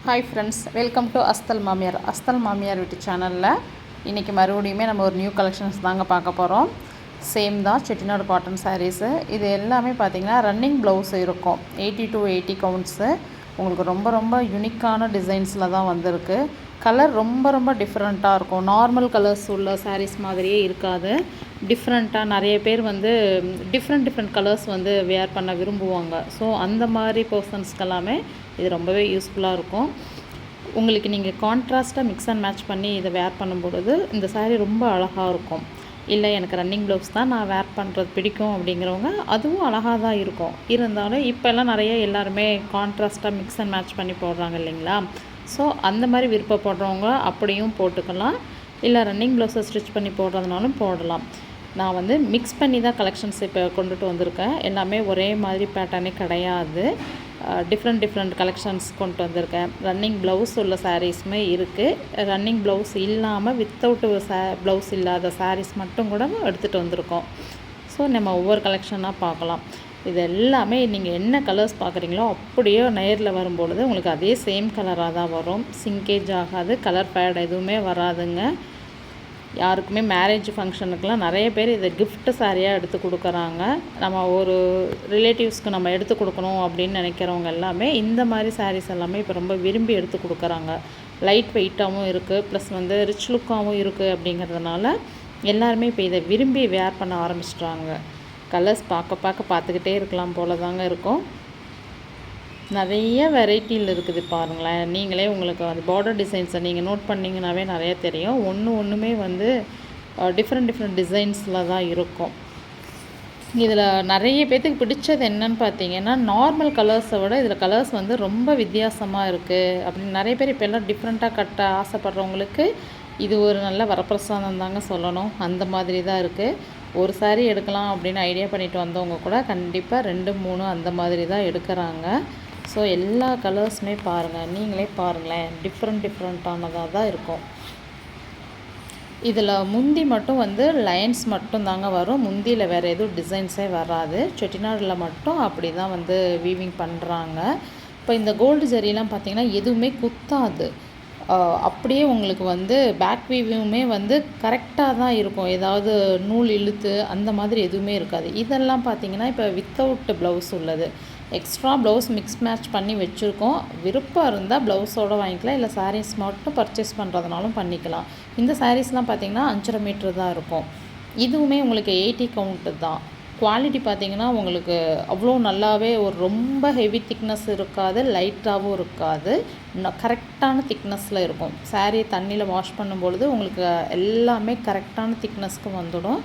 Hi friends, welcome to அஸ்தல் மாமியார் வீட்டு சேனலில் இன்றைக்கி மறுபடியுமே நம்ம ஒரு நியூ கலெக்ஷன்ஸ் தாங்க பார்க்க போகிறோம். சேம் தான், செட்டிநாடு காட்டன் சாரீஸு. இது எல்லாமே பார்த்திங்கன்னா ரன்னிங் ப்ளவுஸ் இருக்கும். 80 to 80 கவுண்ட்ஸு. உங்களுக்கு ரொம்ப ரொம்ப யூனிக்கான டிசைன்ஸில் தான் வந்திருக்கு. கலர் ரொம்ப டிஃப்ரெண்ட்டாக இருக்கும். நார்மல் கலர்ஸ் உள்ள சாரீஸ் மாதிரியே இருக்காது. டிஃப்ரெண்ட்டாக நிறைய பேர் வந்து டிஃப்ரெண்ட் கலர்ஸ் வந்து வேர் பண்ண விரும்புவாங்க. ஸோ அந்த மாதிரி பர்சன்ஸ்க்கெல்லாமே இது ரொம்பவே யூஸ்ஃபுல்லாக இருக்கும். உங்களுக்கு நீங்கள் கான்ட்ராஸ்ட்டாக மிக்ஸ் அண்ட் மேட்ச் பண்ணி இதை வேர் பண்ணும்பொழுது இந்த சாரீ ரொம்ப அழகாக இருக்கும். இல்லை எனக்கு ரன்னிங் ப்ளவுஸ் தான் நான் வேர் பண்ணுறது பிடிக்கும் அப்படிங்கிறவங்க அதுவும் அழகாக தான் இருக்கும். இருந்தாலும் இப்போல்லாம் நிறைய எல்லாருமே கான்ட்ராஸ்ட்டாக மிக்ஸ் அண்ட் மேட்ச் பண்ணி போடுறாங்க இல்லைங்களா? ஸோ அந்த மாதிரி விருப்பப்படுறவங்க அப்படியும் போட்டுக்கலாம். இல்லை ரன்னிங் ப்ளவுஸை ஸ்டிச் பண்ணி போடுறதுனாலும் போடலாம். நான் வந்து மிக்ஸ் பண்ணி தான் கலெக்ஷன்ஸ் இப்போ கொண்டுட்டு வந்திருக்கேன். எல்லாமே ஒரே மாதிரி பேட்டர்னே கிடையாது. டிஃப்ரெண்ட் கலெக்ஷன்ஸ் கொண்டு வந்திருக்கேன். ரன்னிங் ப்ளவுஸ் உள்ள சாரீஸுமே இருக்குது. ரன்னிங் ப்ளவுஸ் இல்லாமல் வித்தவுட் ப்ளவுஸ் இல்லாத சாரீஸ் மட்டும் கூட எடுத்துகிட்டு வந்திருக்கோம். ஸோ நம்ம ஒவ்வொரு கலெக்ஷனாக பார்க்கலாம். இது எல்லாமே நீங்கள் என்ன கலர்ஸ் பார்க்குறீங்களோ அப்படியே நேரில் வரும்பொழுது உங்களுக்கு அதே சேம் கலராக தான் வரும். சிங்கேஜ் ஆகாது, கலர் ஃபேட் எதுவுமே வராதுங்க. யாருக்குமே மேரேஜ் ஃபங்க்ஷனுக்கெலாம் நிறைய பேர் இதை கிஃப்ட் சாரியாக எடுத்து கொடுக்குறாங்க. நம்ம ஒரு ரிலேட்டிவ்ஸ்க்கு நம்ம எடுத்து கொடுக்கணும் அப்படின்னு நினைக்கிறவங்க எல்லாமே இந்த மாதிரி சாரீஸ் எல்லாமே இப்போ ரொம்ப விரும்பி எடுத்து கொடுக்குறாங்க. லைட் வெயிட்டாகவும் இருக்குது, ப்ளஸ் வந்து ரிச் லுக்காகவும் இருக்குது. அப்படிங்கிறதுனால எல்லாருமே இப்போ இதை விரும்பி வேர் பண்ண ஆரம்பிச்சிட்டாங்க. கலர்ஸ் பார்த்துக்கிட்டே இருக்கலாம் போல தாங்க இருக்கும். நிறைய வெரைட்டியில் இருக்குது பாருங்களேன். நீங்களே உங்களுக்கு அந்த பார்டர் டிசைன்ஸை நீங்கள் நோட் பண்ணிங்கன்னாவே நிறைய தெரியும். ஒன்றுமே வந்து டிஃப்ரெண்ட் டிசைன்ஸில் தான் இருக்கும். இதில் நிறைய பேர்த்துக்கு பிடிச்சது என்னன்னு பார்த்தீங்கன்னா, நார்மல் கலர்ஸை விட இதில் கலர்ஸ் வந்து ரொம்ப வித்தியாசமாக இருக்குது அப்படின்னு நிறைய பேர் இப்போ எல்லாம் டிஃப்ரெண்ட்டாக கட்ட ஆசைப்படுறவங்களுக்கு இது ஒரு நல்ல வரப்பிரசாதம் தாங்க சொல்லணும். அந்த மாதிரி தான் இருக்குது. ஒரு சாரீ எடுக்கலாம் அப்படின்னு ஐடியா பண்ணிட்டு வந்தவங்க கூட கண்டிப்பாக 2, 3 அந்த மாதிரி தான் எடுக்கிறாங்க. ஸோ எல்லா கலர்ஸுமே பாருங்கள், நீங்களே பாருங்களேன், டிஃப்ரெண்ட்டானதாக தான் இருக்கும். இதில் முந்தி மட்டும் வந்து லைன்ஸ் மட்டும் தாங்க வரும். முந்தியில் வேறு எதுவும் டிசைன்ஸே வராது. செட்டிநாடில் மட்டும் அப்படி தான் வந்து வீவிங் பண்ணுறாங்க. இப்போ இந்த கோல்டு ஜரிலாம் பார்த்திங்கன்னா எதுவுமே குத்தாது. அப்படியே உங்களுக்கு வந்து பேக் வீவிங்குமே வந்து கரெக்டாக தான் இருக்கும். ஏதாவது நூல் இழுத்து அந்த மாதிரி எதுவுமே இருக்காது. இதெல்லாம் பார்த்திங்கன்னா இப்போ வித்தவுட் ப்ளவுஸ் உள்ளது. எக்ஸ்ட்ரா ப்ளவுஸ் மிக்ஸ் மேட்ச் பண்ணி வச்சுருக்கோம். விருப்பம் இருந்தால் ப்ளவுஸோடு வாங்கிக்கலாம், இல்லை சாரீஸ் மட்டும் பர்ச்சேஸ் பண்ணுறதுனாலும் பண்ணிக்கலாம். இந்த சாரீஸ்லாம் பார்த்திங்கன்னா 5.5 மீட்டர் தான் இருக்கும். இதுவுமே உங்களுக்கு 80 கவுண்ட்டு தான். குவாலிட்டி பார்த்திங்கன்னா உங்களுக்கு அவ்வளோ நல்லாவே ஒரு ரொம்ப ஹெவி திக்னஸ் இருக்காது, லைட்டாகவும் இருக்காது, கரெக்டான திக்னஸில் இருக்கும். சாரீ தண்ணியில் வாஷ் பண்ணும்பொழுது உங்களுக்கு எல்லாமே கரெக்டான திக்னஸ்க்கு வந்துடும்.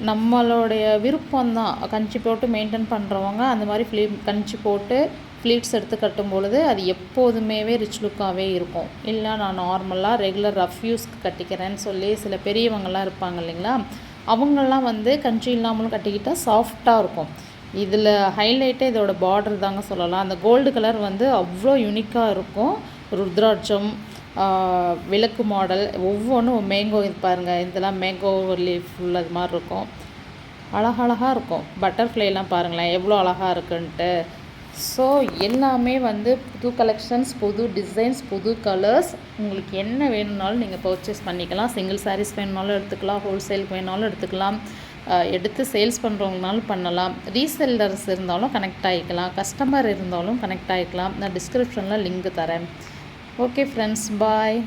நம்மளுடைய விருப்பம்தான். கஞ்சி போட்டு மெயின்டைன் பண்ணுறவங்க அந்த மாதிரி கஞ்சி போட்டு ஃப்ளீட்ஸ் எடுத்து கட்டும் பொழுது அது எப்போதுமே ரிச் லுக்காகவே இருக்கும். இல்லை நான் நார்மலாக ரெகுலர் ரஃப் யூஸ்க்கு கட்டிக்கிறேன்னு சொல்லி சில பெரியவங்கள்லாம் இருப்பாங்க இல்லைங்களா? அவங்கெல்லாம் வந்து கஞ்சி இல்லாமலும் கட்டிக்கிட்டால் சாஃப்டாக இருக்கும். இதில் ஹைலைட்டே இதோட பார்டர் தாங்க சொல்லலாம். அந்த கோல்டு கலர் வந்து அவ்வளோ யூனிக்காக இருக்கும். ருத்ராட்சம், விளக்கு மாடல் ஒவ்வொன்றும் மேங்கோ, இது பாருங்கள், இதெல்லாம் மேங்கோ லீஃப் உள்ளது மாதிரி இருக்கும். அழகாக இருக்கும். பட்டர்ஃப்ளைலாம் பாருங்களேன் எவ்வளோ அழகாக இருக்குன்ட்டு. ஸோ எல்லாமே வந்து புது கலெக்ஷன்ஸ், புது டிசைன்ஸ், புது கலர்ஸ். உங்களுக்கு என்ன வேணும்னாலும் நீங்கள் பர்ச்சேஸ் பண்ணிக்கலாம். சிங்கிள் சாரீஸ் வேணுனாலும் எடுத்துக்கலாம், ஹோல்சேலுக்கு வேணுனாலும் எடுத்துக்கலாம், எடுத்து சேல்ஸ் பண்ணுறவங்கனாலும் பண்ணலாம். ரீசெல்லர்ஸ் இருந்தாலும் கனெக்ட் ஆகிக்கலாம், கஸ்டமர் இருந்தாலும் கனெக்ட் ஆகிக்கலாம். நான் டிஸ்கிரிப்ஷனில் லிங்க் தரேன். ஓகே ஃப்ரெண்ட்ஸ், பாய்.